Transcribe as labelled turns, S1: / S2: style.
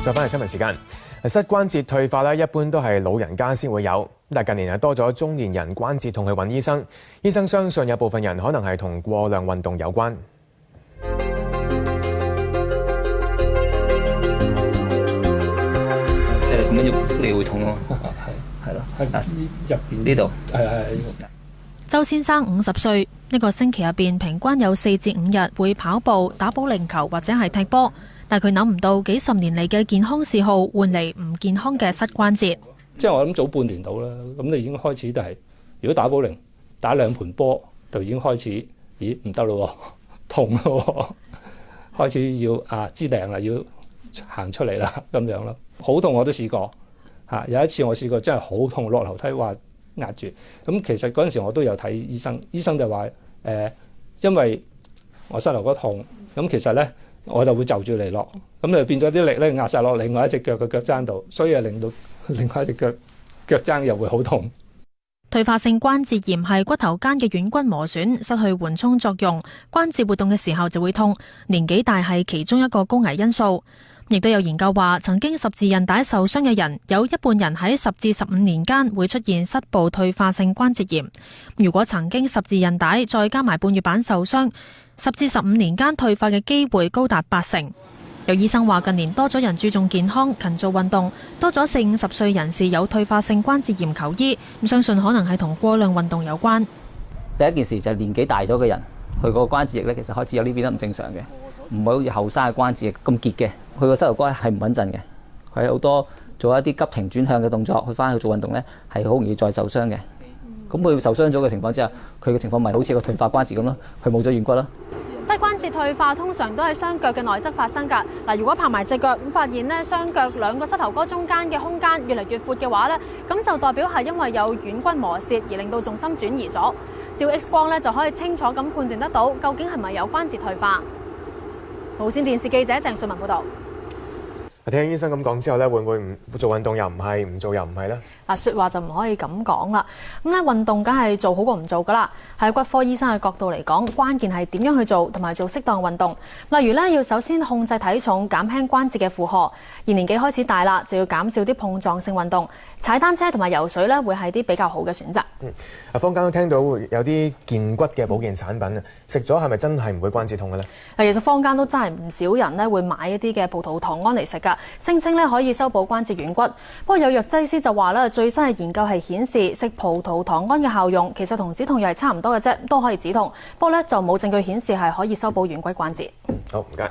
S1: 再返嚟新聞時間，膝關節退化咧，一般都係老人家先會有，但近年多咗中年人關節痛去揾醫生。醫生相信有部分人可能係同過量運動有關。
S2: 咁樣喐你會痛咯，係咯，入邊呢度係。
S3: 周先生50歲，一個星期入邊平均有4至5日會跑步、打保齡球或者係踢波，但佢諗唔到幾十年嚟嘅健康嗜好換嚟唔健康嘅膝關節。
S4: 即係我諗早半年到啦，咁你已經開始，但係如果打保齡打2盤波，就已經開始，咦唔得咯，痛咯，開始要支定啦，要行出嚟啦咁樣咯。好痛我都試過嚇，有一次我試過真係好痛，落樓梯話壓住。咁其實嗰陣時我都有睇醫生，醫生就話因為我膝頭哥痛，咁其實咧我就會就住嚟落，咁就變咗啲力咧壓晒落另外一隻腳嘅腳踭度，所以令到另外一隻腳踭又會好痛。
S3: 退化性關節炎係骨頭間嘅軟骨磨損，失去緩衝作用，關節活動嘅時候就會痛。年紀大係其中一個高危因素。亦都有研究話，曾經十字韌帶受傷嘅人，有一半人喺10至15年間會出現膝部退化性關節炎。如果曾經十字韌帶再加埋半月板受傷，10至15年間退化嘅機會高達80%。有醫生話，近年多咗人注重健康，勤做運動，多咗40、50歲人士有退化性關節炎求醫，咁相信可能係同過量運動有關。
S2: 第一件事就係年紀大咗嘅人，佢個關節液咧其實開始有啲變得唔正常嘅，唔係好似後生嘅關節液咁結嘅。佢個膝頭哥係唔穩陣嘅，佢好多做一啲急停轉向嘅動作，去翻去做運動咧係好容易再受傷嘅。咁佢受傷咗嘅情況之下，佢嘅情況咪好似個退化關節咁咯，佢冇咗軟骨咯。
S5: 膝關節退化通常都係雙腳嘅內側發生㗎。嗱，如果拍埋隻腳咁，發現咧雙腳兩個膝頭哥中間嘅空間越嚟越闊嘅話咧，咁就代表係因為有軟骨磨蝕而令到重心轉移咗。照 X 光咧就可以清楚咁判斷得到究竟係咪有關節退化。無線電視記者鄭瑞文報導。
S1: 聽醫生咁講之後咧，會唔會唔做運動又唔係，唔做又唔係咧？嗱，
S5: 説話就唔可以咁講啦。咁咧運動梗係做好過唔做噶啦。喺骨科醫生嘅角度嚟講，關鍵係點樣去做，同埋做適當運動。例如咧，要首先控制體重，減輕關節嘅負荷。而年紀開始大啦，就要減少啲碰撞性運動。踩單車同埋游水咧，會係啲比較好嘅選擇。
S1: 坊間都聽到有啲健骨嘅保健產品啊，食咗係咪真係唔會關節痛嘅咧？
S5: 嗱，其實坊間都真係唔少人咧會買一啲嘅葡萄糖胺嚟食㗎，聲稱咧可以修補關節軟骨。不過有藥劑師就話咧，最新嘅研究係顯示食葡萄糖胺嘅效用其實同止痛藥係差唔多嘅啫，都可以止痛。不過咧就冇證據顯示係可以修補軟骨關節。
S1: 好，唔該。